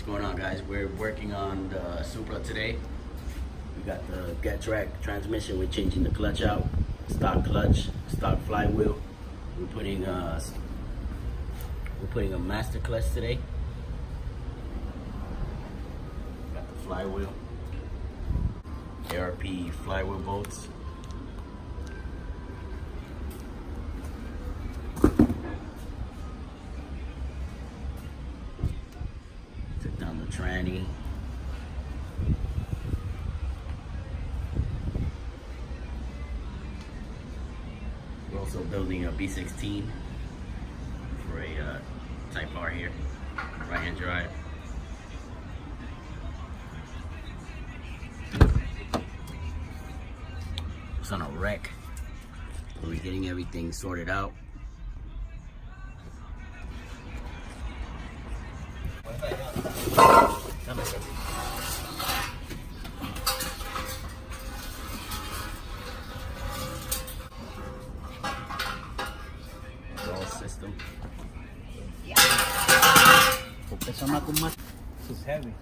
What's going on, guys? We're working on the Supra today. We got the get-track transmission. We're changing the clutch out. Stock clutch, stock flywheel. We're putting a master clutch today. Got the flywheel, ARP flywheel bolts. Took down the tranny. We're also building a B16 for a Type R here, right-hand drive. It's on a wreck. We're getting everything sorted out. Roll system. Pesa más con más. This is heavy.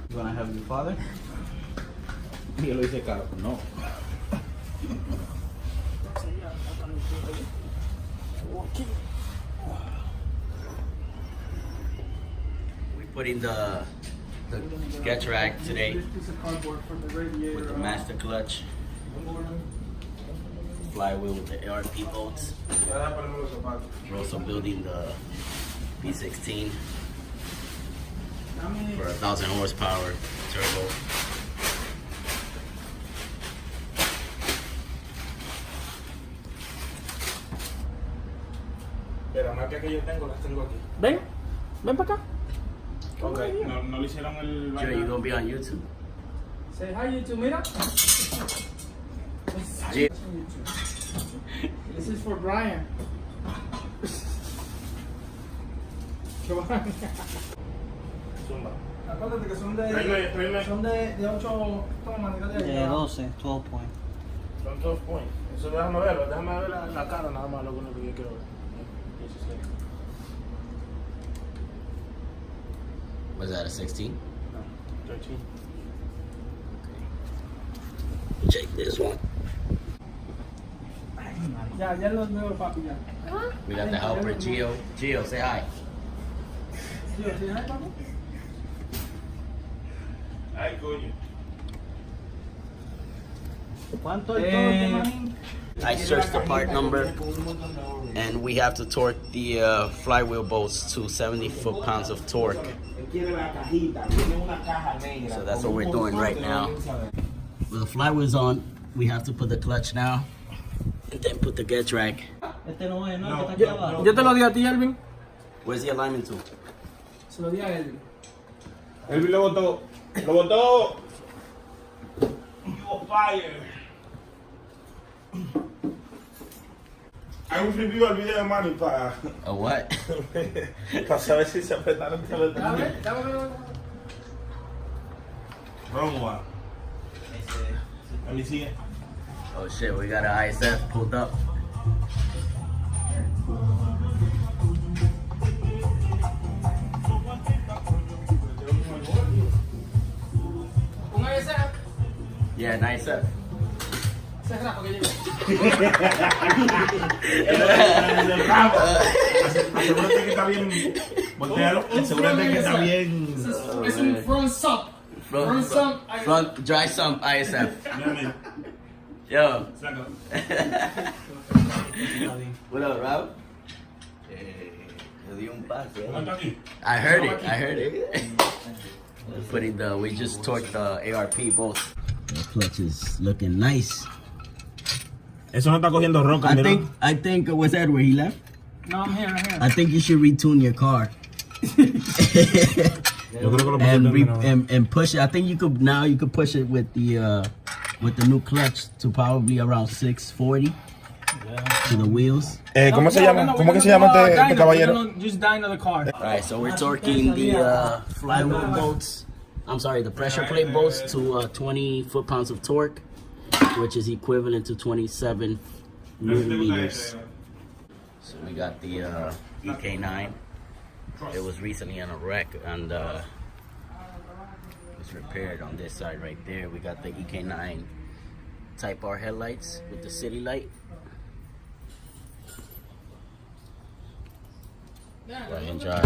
You wanna have your father? Y yo lo hice caro. No. We put in the sketch rack today with the master clutch, flywheel with the ARP bolts. We're also building the B16 for 1,000 horsepower turbo. Pero más que yo tengo, las tengo aquí. Ven para acá. Okay. No le hicieron el Joe, you gonna be on YouTube? Say hi YouTube, mira. Jay. This is for Brian. Zumba. Acuérdate que son de Tráeme. son de 8 tomas de 12, 12 points. Son 2 points. Eso déjame verlo, déjame ver la cara nada más, lo que yo quiero ver. 16. Was that a 16? No, 13. Check this one. Ya los veo, papi, ya. We got the helper, Gio. Gio, say hi. Sí, ¿sí, hi, papi? Ay, coño. ¿Cuánto es todo, manín? I searched the part number, and we have to torque the flywheel bolts to 70 foot-pounds of torque. So that's what we're doing right now. Well, the flywheel's on. We have to put the clutch now, and then put the get rack. Este no es, ¿no? Que está aquí abajo. Yo te lo di a ti, Elvin. Where's the alignment tool? Se lo di a Elvin. Elvin lo botó. ¡Lo botó! You fire. Hay un review al video de Manny para A what? saber si se apretaron todo Dame. Wrong one. Let me see it. Oh shit, we got an ISF pulled up. Un ISF. Yeah, an ISF. Se rafa que llegó. Asegúrate que está bien. Voltealo. Asegúrate que está bien. Es un front sump. Front sump. Front dry sump ISF. Mira, Yo. sácalo. What up, Rob? Le di un paso. ¿Cómo está aquí? I heard it. We just torqued the ARP both. The clutch is looking nice. Eso no está cogiendo roca, I think was that where he left? No, I'm here. I think you should retune your car. Yo creo que lo and push it. I think you could push it with the new clutch to probably around 640 to the wheels. ¿Cómo se llama? ¿Cómo que se llama este caballero? Just dyno the car. All right, so we're torquing the flywheel bolts. I'm sorry, the pressure plate bolts to 20 foot-pounds of torque. which is equivalent to 27 newton meters. So we got the EK9. It was recently on a wreck and it's repaired on this side right there. We got the EK9 Type R headlights with the city light. Right, enjoy.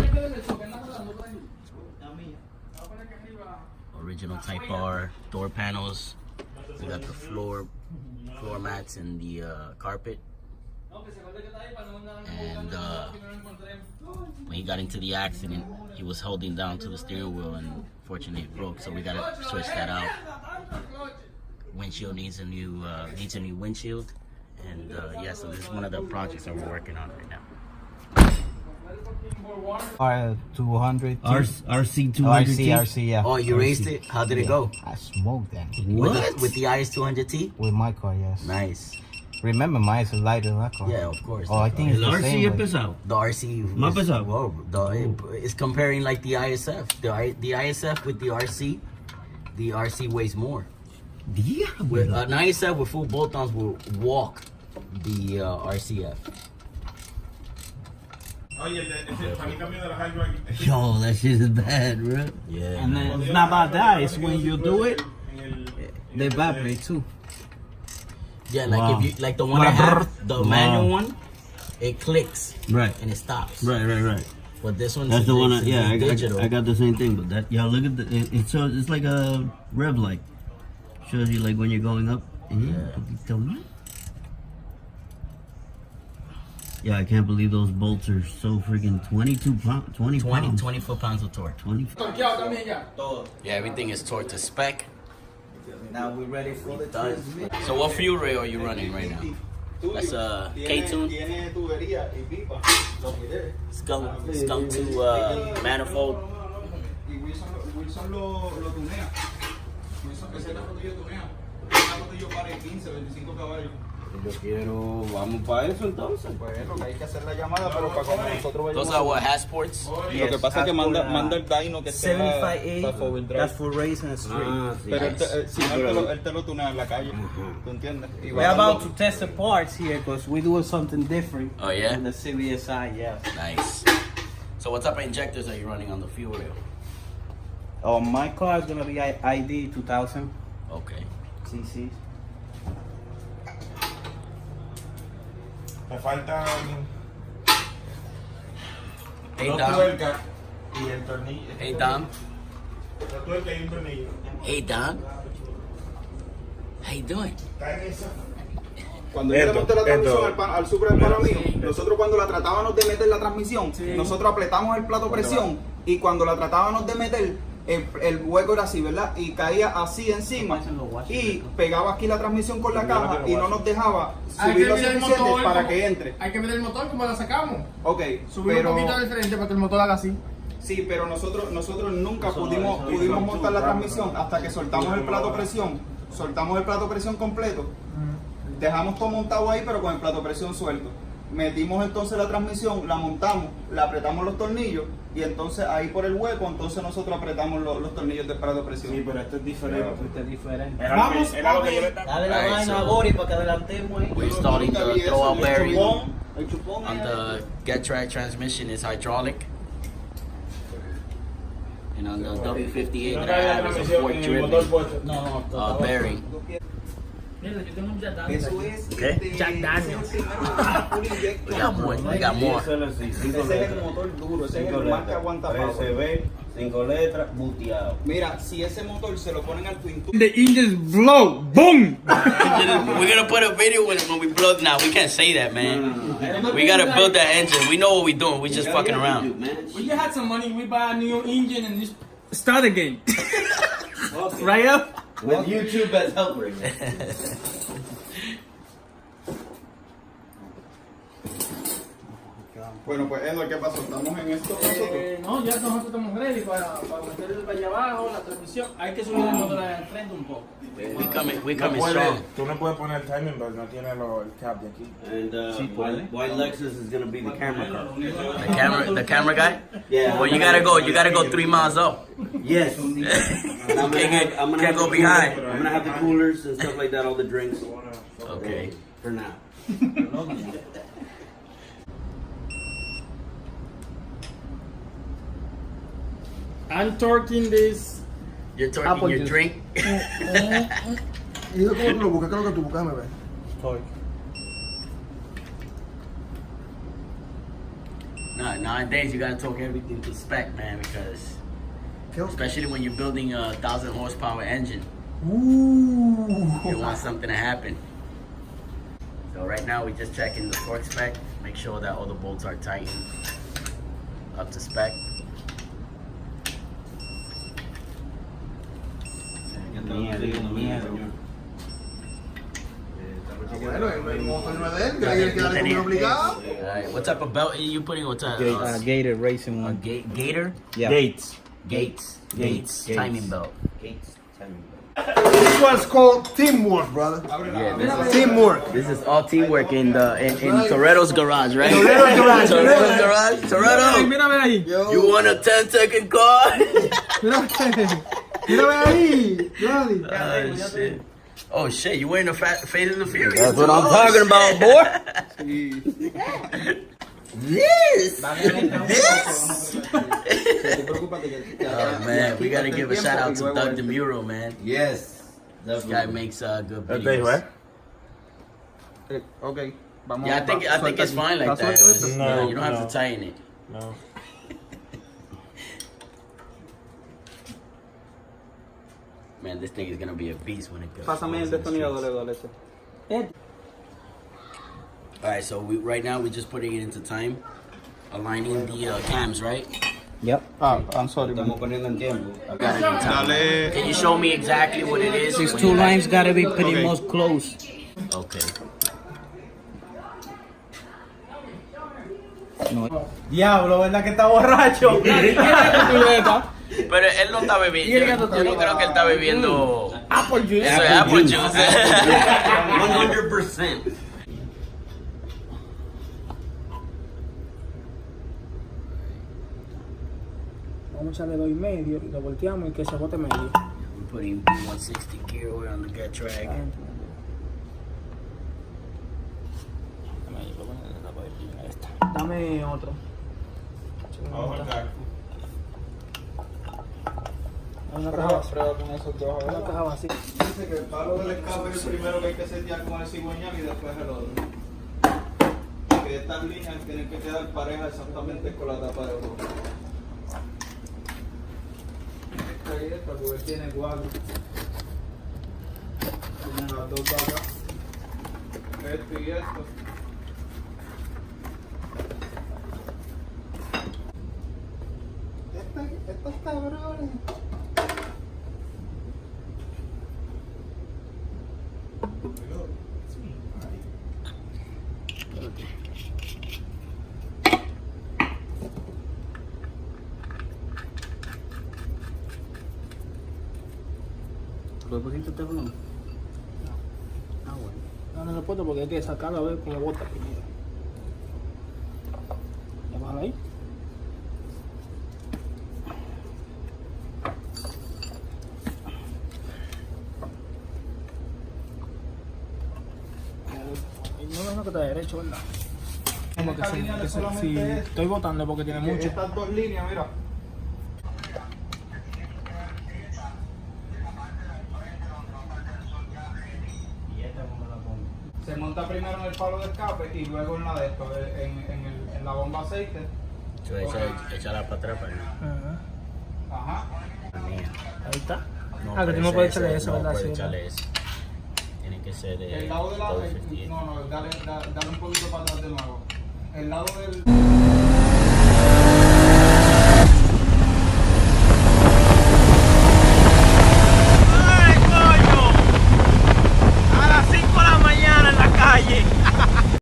Original Type R door panels. We got the floor mats and the carpet. And when he got into the accident, he was holding down to the steering wheel and fortunately it broke. So we gotta switch that out. Windshield needs a new windshield. And yeah, so this is one of the projects that we're working on right now. R200. RC200T. RC, yeah. Oh, you raced it? How did it go? I smoked that. With the IS200T? With my car, yes. Nice. Remember, mine is lighter than that car. Yeah, of course. Oh, I think it's El the RC same. es pesado. The RC Más is, pesado. well, it's comparing like the ISF. The ISF with the RC weighs more. With an ISF with full bolt-ons will walk the RCF. Yo, that shit is bad, bro. Yeah. And then it's not about that. It's when you do it, they vibrate too. Yeah, like Wow. if you like the one I have, the manual one, it clicks Right. and it stops. Right. But this one, That's the one. I digital. got the same thing, but that look at the. It's like a rev light. Shows you like when you're going up. Yeah, I can't believe those bolts are so freaking 22 pounds, 20 pounds. 20 foot-pounds of torque. 20. Yeah, everything is torque to spec. Now we're ready for the transmission. So what fuel rail are you running right now? That's a K-tune. Skunk to manifold. Y Wilson lo tunea. Wilson, ese carro tuyo tunea. Ese carro tuyo para 15, 25 caballos. Yo quiero, vamos para eso entonces. Pues lo que hay que hacer la llamada, pero para cuando nosotros Those vayamos. are what, Hasports? Lo que pasa es que manda el dyno que está para 758, four-wheel drive. that's for racing and street. Pero él te lo tunea en la calle. ¿Tú entiendes? Y We're about to test the parts here because we're doing something different. Oh, yeah? On the CVSI, yeah. Nice. So what type of injectors are you running on the fuel rail? Oh, my car is gonna be ID 2000 Okay. cc. Me faltan Hey, dos Dom. tuercas y el tornillo. Hey, Dom. La tuerca y un tornillo. Hey, Dom. How you doing? Está en esa. Cuando yo le monté la transmisión al Supra para mí, nosotros cuando la tratábamos de meter la transmisión, nosotros apretamos el plato presión y cuando la tratábamos de meter, el hueco era así, ¿verdad? Y caía así encima y pegaba aquí la transmisión con la caja y no nos dejaba subir lo suficiente para que entre. Hay que ver el motor como la sacamos. Ok, Subir un poquito diferente para que el motor haga así. sí, pero nosotros nunca pudimos montar la transmisión hasta que soltamos el plato presión. Soltamos el plato presión completo. Dejamos todo montado ahí, pero con el plato presión suelto. Metimos entonces la transmisión, la montamos, le apretamos los tornillos y entonces ahí por el hueco, entonces nosotros apretamos los tornillos del plato presión. Sí, pero esto es diferente. Esto es diferente. Vamos, Dale la Alright, vaina a so- Gori para que adelantemos ahí. We're installing the throwout bearing El chupón on the GetTrack transmission is hydraulic. And on the W58 that I have is a 4 bearing. Eso es Okay. Jack Daniels. We got more. We got more. ese es el motor duro, ese es el más que aguanta power. 5 letras, buteado. Mira, si ese motor se lo ponen al Twin The engines blow. Boom. We're gonna put a video when we blow. Now we can't say that, man. We gotta build that engine. We know what we're doing. We just fucking around. We had some money, we buy a new engine and just start again. Right up. With YouTube as helper. Bueno, pues Edward, ¿qué pasó? ¿Estamos en esto nosotros? No, ya nosotros estamos ready para meter el allá abajo, la transmisión. Hay que subir el motor al frente un poco. We coming strong. Tú no puedes poner el timing, pero no tiene el cap de aquí. And why Lexus is gonna be the camera car? the camera guy? Yeah. Well, you gotta go 3 miles up. Yes. And I'm Can't go the behind. coolers. I'm gonna have the coolers and stuff like that, all the drinks. Okay. For now. I'm torquing this. You're talking Apple your juice. drink. ¿Y yo cómo tú lo buscas? ¿Qué es lo que tú buscas? Déjame ver. Torque. Nah, nowadays you gotta talk everything to spec, man, because especially when you're building a 1,000 horsepower engine, you want something to happen. So right now we're just checking the torque spec, make sure that all the bolts are tightened up to spec. Bueno, el motor no es de él, que hay que darle comida obligado. Alright, what type of belt are you putting? What type? Gator Racing A one. Gator? Yeah. Gates Gates. timing belt. This was called teamwork, brother. Yeah, this is Teamwork. This is all teamwork in Toretto's garage, right? Toretto's garage. Toretto's garage. Toretto, Mira, ver ahí. you want a 10-second car? Mira ahí, Johnny. Oh shit! Oh shit! You wearing a Fate and the Furious? That's what I'm Oh, talking shit. about, boy. This. Oh man, we gotta give a shout out to Doug DeMuro, man. Yes. This guy makes good Te dijo, videos. Ok, vamos. Yeah, I think it's fine like that. No, You don't have no. to tighten it. No. Man, this thing is gonna be a beast when it goes. Pásame el destornillador, Eduardo, ese. Alright, so right now we're just putting it into time, aligning the cams, right? Yep. I'm sorry, man. Estamos poniendo en tiempo. I got it in time. Dale. Can you show me exactly what it is? These when two you have- lines gotta be pretty Okay. much close. Okay. Diablo, ¿verdad que está borracho? Pero él no está bebiendo. Yo no creo que él está bebiendo. Apple juice. Eso es Apple juice. 100%. Vamos a echarle 2,5 y lo volteamos y que se bote medio. We're putting 160 gear oil on the gut track. Dame otro. Una caja vacía. Con esos dos, Una caja vacía. Dice que el palo del escape es el primero que hay que setear con el cigüeñal y después el otro. Que estas líneas tienen que quedar parejas exactamente con la tapa de oro. Esta y esta, porque tiene igual. Tienen las dos vacas. Esto y esto. Estos cabrones. ¿Lo pusiste teflón? No lo puedo porque hay que sacarlo a ver cómo bota primero. ¿Ya bájalo ahí? No es lo que está derecho, ¿verdad? Como que Esta sí, línea que de sí, solamente sí, es- estoy botando porque tiene mucho. Estas dos líneas, mira. Se monta primero en el palo de escape y luego en la de esto, en la bomba aceite. Echala para atrás para Ajá. Ajá. Ahí está. No, Que tú no puedes echarle eso, ¿verdad? Sí, echarle eso. Tiene que ser de. El lado de la. 258. No, dale un poquito para atrás de nuevo. El lado del.